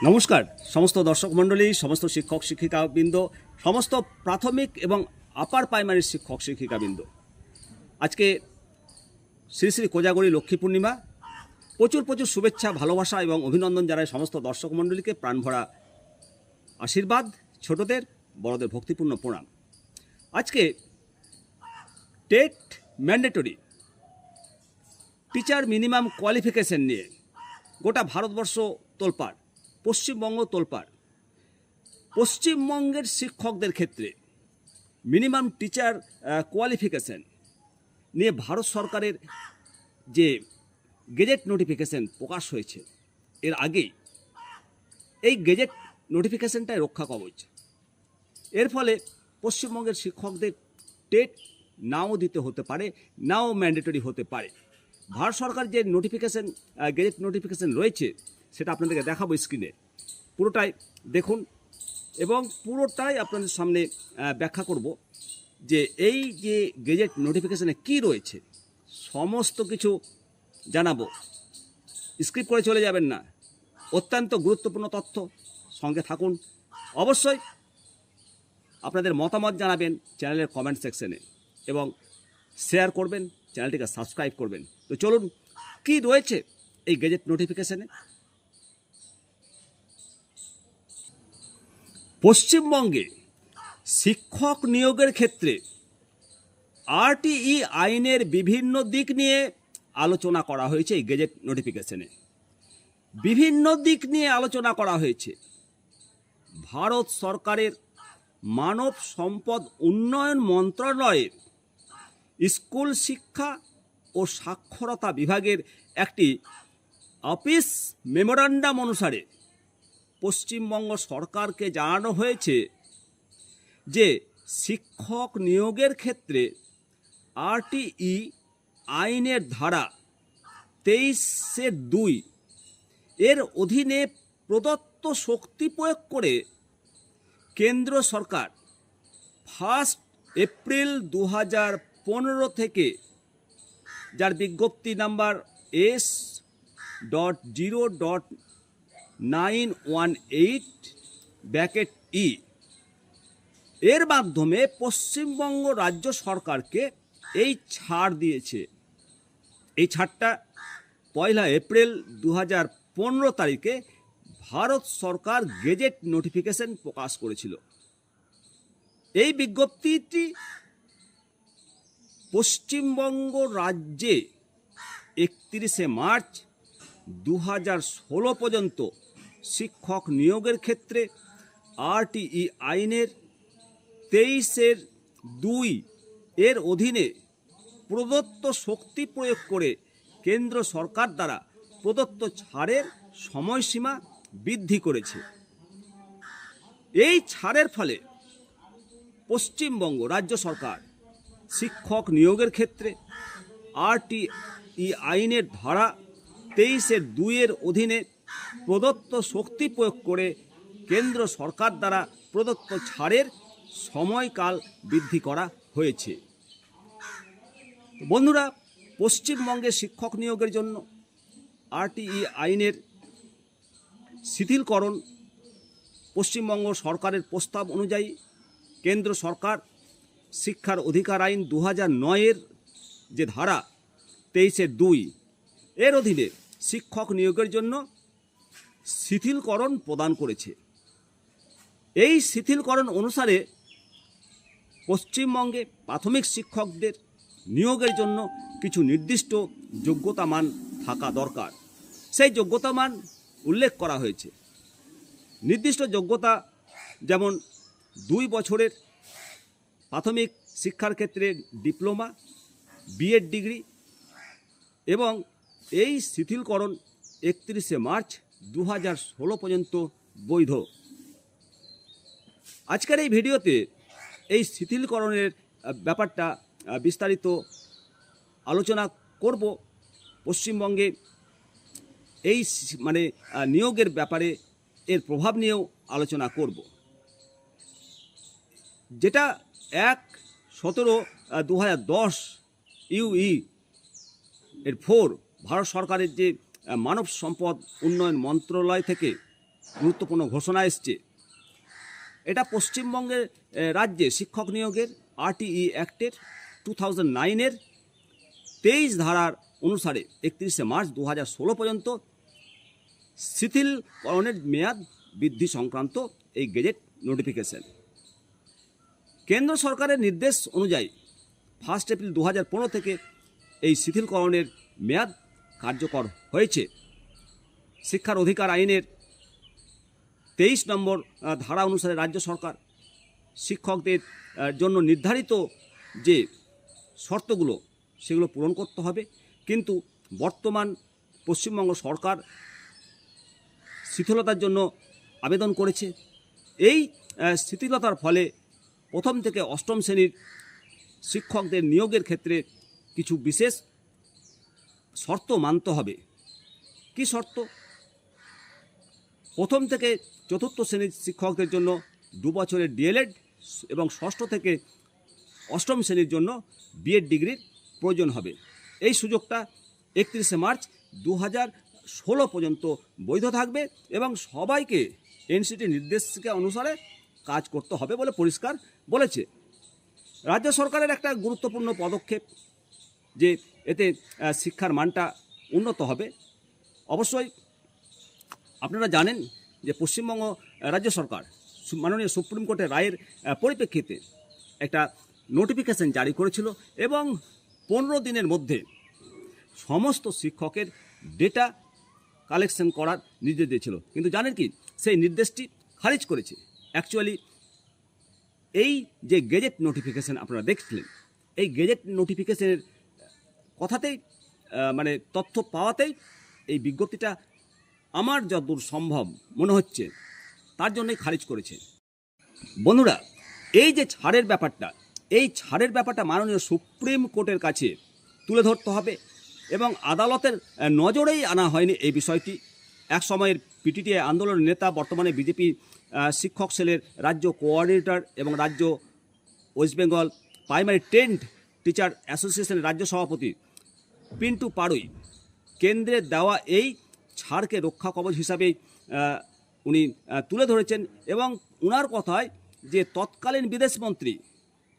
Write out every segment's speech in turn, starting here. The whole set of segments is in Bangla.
নমস্কার সমস্ত দর্শক মণ্ডলী, সমস্ত শিক্ষক শিক্ষিকাবৃন্দ, সমস্ত প্রাথমিক এবং আপার প্রাইমারির শিক্ষক শিক্ষিকাবৃন্দ। আজকে শ্রী শ্রী কোজাগরী লক্ষ্মী পূর্ণিমা। প্রচুর প্রচুর শুভেচ্ছা, ভালোবাসা এবং অভিনন্দন জানাই সমস্ত দর্শক মণ্ডলীকে। প্রাণভরা আশীর্বাদ, ছোটদের বড়দের ভক্তিপূর্ণ প্রণাম। আজকে TET mandatory teacher minimum qualification নিয়ে গোটা ভারতবর্ষ তোলপাড়, পশ্চিমবঙ্গ তোলপাড়। পশ্চিমবঙ্গের শিক্ষকদের ক্ষেত্রে মিনিমাম টিচার কোয়ালিফিকেশন নিয়ে ভারত সরকারের যে গেজেট নোটিফিকেশন প্রকাশ হয়েছে, এর আগেই এই গেজেট নোটিফিকেশনটাই রক্ষা কবচ। এর ফলে পশ্চিমবঙ্গের শিক্ষকদের টেট নাও দিতে হতে পারে, নাও ম্যান্ডেটরি হতে পারে। ভারত সরকার যে নোটিফিকেশন, গেজেট নোটিফিকেশন রয়েছে, সেটা আপনাদেরকে দেখাবো স্ক্রিনে। পুরোটাই দেখুন এবং পুরোটাই আপনাদের সামনে ব্যাখ্যা করব যে এই যে গেজেট নোটিফিকেশনে কি রয়েছে, সমস্ত কিছু জানাবো। স্কিপ করে চলে যাবেন না, অত্যন্ত গুরুত্বপূর্ণ তথ্য, সঙ্গে থাকুন। অবশ্যই আপনাদের মতামত জানাবেন চ্যানেলের কমেন্ট সেকশনে এবং শেয়ার করবেন, চ্যানেলটিকে সাবস্ক্রাইব করবেন। তো চলুন, কি রয়েছে এই গেজেট নোটিফিকেশনে। পশ্চিমবঙ্গে শিক্ষক নিয়োগের ক্ষেত্রে আরটিই আইনের বিভিন্ন দিক নিয়ে আলোচনা করা হয়েছে। এই গেজেট নোটিফিকেশনে বিভিন্ন দিক নিয়ে আলোচনা করা হয়েছে। ভারত সরকারের মানব সম্পদ উন্নয়ন মন্ত্রণালয়ের স্কুল শিক্ষা ও সাক্ষরতা বিভাগের একটি অফিস মেমোরান্ডাম অনুসারে পশ্চিমবঙ্গ সরকারকে জানানো হয়েছে যে শিক্ষক নিয়োগের ক্ষেত্রে আরটিই আইনের ধারা 23(2) এর অধীনে প্রদত্ত শক্তি প্রয়োগ করে কেন্দ্র সরকার 1 এপ্রিল 2015 থেকে, যার বিজ্ঞপ্তি নাম্বার S.0.918(E) এর মাধ্যমে পশ্চিমবঙ্গ রাজ্য সরকারকে এই ছাড় দিয়েছে। এই ছাড়টা 1 এপ্রিল 2015 তারিখে ভারত সরকার গেজেট নোটিফিকেশন প্রকাশ করেছিল। এই বিজ্ঞপ্তিটি পশ্চিমবঙ্গ রাজ্যে 31 মার্চ 2016 পর্যন্ত শিক্ষক নিয়োগের ক্ষেত্রে আরটিই আইনের 23(2) এর অধীনে প্রদত্ত শক্তি প্রয়োগ করে কেন্দ্র সরকার দ্বারা প্রদত্ত ছাড়ের সময়সীমা বৃদ্ধি করেছে। এই ছাড়ের ফলে পশ্চিমবঙ্গ রাজ্য সরকার শিক্ষক নিয়োগের ক্ষেত্রে আরটিই আইনের ধারা 23(2) এর অধীনে প্রদত্ত শক্তি প্রয়োগ করে কেন্দ্র সরকার দ্বারা প্রদত্ত ছাড়ের সময়কাল বৃদ্ধি করা হয়েছে। বন্ধুরা, পশ্চিমবঙ্গে শিক্ষক নিয়োগের জন্য আরটিই আইনের শিথিলকরণ পশ্চিমবঙ্গ সরকারের প্রস্তাব অনুযায়ী কেন্দ্র সরকার শিক্ষার অধিকার আইন 2009-এর যে ধারা 23(2) এর অধীনে শিক্ষক নিয়োগের জন্য শিথিলকরণ প্রদান করেছে। এই শিথিলকরণ অনুসারে পশ্চিমবঙ্গে প্রাথমিক শিক্ষকদের নিয়োগের জন্য কিছু নির্দিষ্ট যোগ্যতা মান থাকা দরকার। সেই যোগ্যতা মান উল্লেখ করা হয়েছে। নির্দিষ্ট যোগ্যতা যেমন 2 বছরের প্রাথমিক শিক্ষার ক্ষেত্রে ডিপ্লোমা, বিএড ডিগ্রি, এবং এই শিথিলকরণ 31 মার্চ 2016 পর্যন্ত বৈধ। আজকের এই ভিডিওতে এই শিথিলকরণের ব্যাপারটা বিস্তারিত আলোচনা করব। পশ্চিমবঙ্গে এই নিয়োগের ব্যাপারে এর প্রভাব নিয়েও আলোচনা করব। যেটা 1/17/2010 ইউই এর 4 ভারত সরকারের যে মানব সম্পদ উন্নয়ন মন্ত্রণালয় থেকে গুরুত্বপূর্ণ ঘোষণা এসছে। এটা পশ্চিমবঙ্গের রাজ্যে শিক্ষক নিয়োগের RTE অ্যাক্টের 2009-এর 23 ধারার অনুসারে 31শে মার্চ 2016 পর্যন্ত শিথিলকরণের মেয়াদ বৃদ্ধি সংক্রান্ত এই গেজেট নোটিফিকেশন। কেন্দ্র সরকারের নির্দেশ অনুযায়ী 1 এপ্রিল 2015 থেকে এই শিথিলকরণের মেয়াদ কার্যকর হয়েছে। শিক্ষার অধিকার আইনের 23 নম্বর ধারা অনুসারে রাজ্য সরকার শিক্ষকদের জন্য নির্ধারিত যে শর্তগুলো সেগুলো পূরণ করতে হবে, কিন্তু বর্তমান পশ্চিমবঙ্গ সরকার শিথিলতার জন্য আবেদন করেছে। এই শিথিলতার ফলে প্রথম থেকে অষ্টম শ্রেণীর শিক্ষকদের নিয়োগের ক্ষেত্রে কিছু বিশেষ শর্ত মানতে হবে। কি শর্ত? প্রথম থেকে চতুর্থ শ্রেণীর শিক্ষকদের জন্য 2 বছরের DLED এবং ষষ্ঠ থেকে অষ্টম শ্রেণীর জন্য BEd ডিগ্রির প্রয়োজন হবে। এই সুযোগটা 31শে মার্চ 2016 পর্যন্ত বৈধ থাকবে এবং সবাইকে NCT নির্দেশিকা অনুসারে কাজ করতে হবে বলে পরিষ্কার বলেছে। রাজ্য সরকারের একটা গুরুত্বপূর্ণ পদক্ষেপ যে এতে শিক্ষার মানটা উন্নত হবে। অবশ্যই আপনারা জানেন যে পশ্চিমবঙ্গ রাজ্য সরকার মাননীয় সুপ্রিম কোর্টের রায়ের পরিপ্রেক্ষিতে একটা নোটিফিকেশন জারি করেছিল এবং 15 দিনের মধ্যে সমস্ত শিক্ষকের ডেটা কালেকশন করার নির্দেশ দিয়েছিল। কিন্তু জানেন কি, সেই নির্দেশটি খারিজ করেছে। অ্যাকচুয়ালি এই যে গেজেট নোটিফিকেশন আপনারা দেখছিলেন, এই গেজেট নোটিফিকেশনের কথাতেই মানে তথ্য পাওয়াতেই এই বিজ্ঞপ্তিটা আমার যতদূর সম্ভব মনে হচ্ছে তার জন্যই খারিজ করেছে। বন্ধুরা, এই যে ছাড়ের ব্যাপারটা, এই ছাড়ের ব্যাপারটা মাননীয় সুপ্রিম কোর্টের কাছে তুলে ধরতে হবে এবং আদালতের নজরেই আনা হয়নি এই বিষয়টি। এক সময়ের PTTI আন্দোলনের নেতা, বর্তমানে বিজেপি শিক্ষক সেলের রাজ্য কোঅর্ডিনেটর এবং রাজ্য West Bengal primary trend teacher অ্যাসোসিয়েশনের রাজ্য সভাপতি পিন্টু পাড়ুই কেন্দ্রের দেওয়া এই ছাড়কে রক্ষা কবচ হিসাবেই উনি তুলে ধরেছেন এবং ওনার কথায় যে তৎকালীন বিদেশমন্ত্রী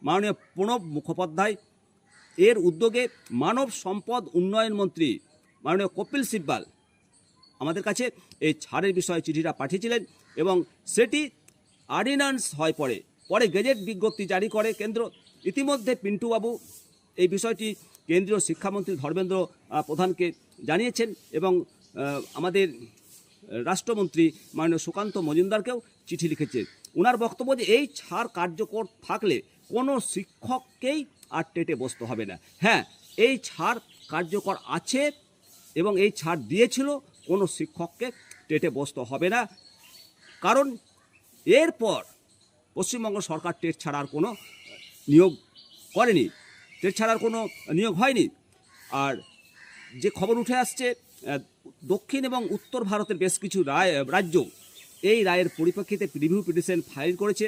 মাননীয় প্রণব মুখোপাধ্যায় এর উদ্যোগে মানব সম্পদ উন্নয়ন মন্ত্রী মাননীয় কপিল সিব্বাল আমাদের কাছে এই ছাড়ের বিষয়ে চিঠিটা পাঠিয়েছিলেন এবং সেটি অর্ডিন্যান্স হয় পরে গেজেট বিজ্ঞপ্তি জারি করে কেন্দ্র। ইতিমধ্যে পিন্টুবাবু এই বিষয়টি কেন্দ্রীয় শিক্ষামন্ত্রী ধর্মেন্দ্র প্রধানকে জানিয়েছেন এবং আমাদের রাষ্ট্রমন্ত্রী মাননীয় সুকান্ত মজুমদারকেও চিঠি লিখেছে। ওনার বক্তব্য যে এই ছাড় কার্যকর থাকলে কোনো শিক্ষককেই আর টেটে বসতে হবে না। হ্যাঁ, এই ছাড় কার্যকর আছে এবং এই ছাড় দিয়েছিল, কোনো শিক্ষককে টেটে বসতে হবে না, কারণ এরপর পশ্চিমবঙ্গ সরকার টেট ছাড়ার কোনো নিয়োগ করেনি, টেট ছাড়ার কোনো নিয়োগ হয়নি। আর যে খবর উঠে আসছে, দক্ষিণ এবং উত্তর ভারতের বেশ কিছু রাজ্য এই রায়ের পরিপ্রেক্ষিতে রিভিউ পিটিশন ফাইল করেছে।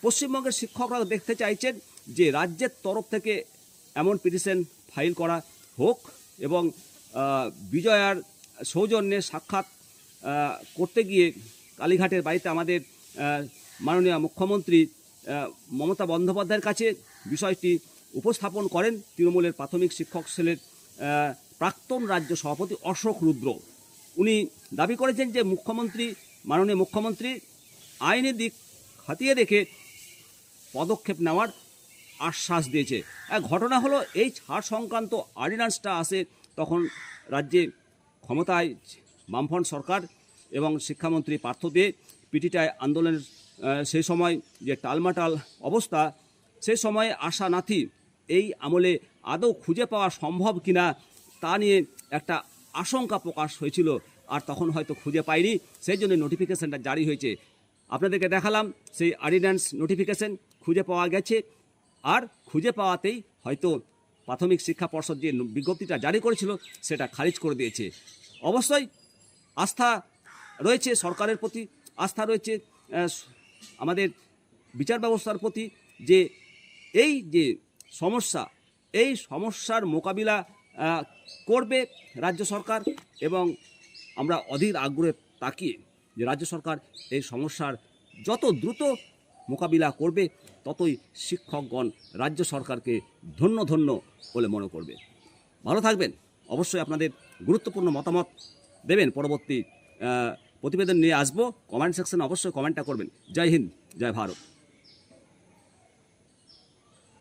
পশ্চিমবঙ্গের শিক্ষকরা দেখতে চাইছেন যে রাজ্যের তরফ থেকে এমন পিটিশন ফাইল করা হোক এবং বিজয়ার সৌজন্যে সাক্ষাৎ করতে গিয়ে কালীঘাটের বাড়িতে আমাদের মাননীয় মুখ্যমন্ত্রী মমতা বন্দ্যোপাধ্যায়ের কাছে বিষয়টি উপস্থাপন করেন তৃণমূলের প্রাথমিক শিক্ষক সেলের প্রাক্তন রাজ্য সভাপতি অশোক রুদ্র। উনি দাবি করেছেন যে মাননীয় মুখ্যমন্ত্রী আইনি দিক খতিয়ে দেখে পদক্ষেপ নেওয়ার আশ্বাস দিয়েছে। ঘটনা হলো, এই ছাড় সংক্রান্ত অর্ডিন্যান্সটা আসে তখন রাজ্যে ক্ষমতায় বামফ্রন্ট সরকার এবং শিক্ষামন্ত্রী পার্থ দে। PTTI আন্দোলনের সেই সময় যে টালমাটাল অবস্থা, সেই সময়ে আশা নাথি এই আমলে আদৌ খুঁজে পাওয়া সম্ভব কিনা তা নিয়ে একটা আশঙ্কা প্রকাশ হয়েছিল, আর তখন হয়তো খুঁজে পাইনি, সেই জন্য নোটিফিকেশানটা জারি হয়েছে। আপনাদেরকে দেখালাম সেই অর্ডিন্যান্স নোটিফিকেশন খুঁজে পাওয়া গেছে, আর খুঁজে পাওয়াতেই হয়তো প্রাথমিক শিক্ষা পর্ষদ যে বিজ্ঞপ্তিটা জারি করেছিল সেটা খারিজ করে দিয়েছে। অবশ্যই আস্থা রয়েছে সরকারের প্রতি, আস্থা রয়েছে আমাদের বিচার ব্যবস্থার প্রতি, যে এই যে সমস্যা, এই সমস্যার মোকাবিলা করবে রাজ্য সরকার। এবং আমরা অধীর আগ্রহে তাকিয়ে যে রাজ্য সরকার এই সমস্যার যত দ্রুত মোকাবিলা করবে ততই শিক্ষকগণ রাজ্য সরকারকে ধন্য ধন্য বলে মনে করবে। ভালো থাকবেন। অবশ্যই আপনাদের গুরুত্বপূর্ণ মতামত দেবেন। পরবর্তী প্রতিবেদন নিয়ে আসবো। কমেন্ট সেকশনে অবশ্যই কমেন্টটা করবেন। জয় হিন্দ, জয় ভারত।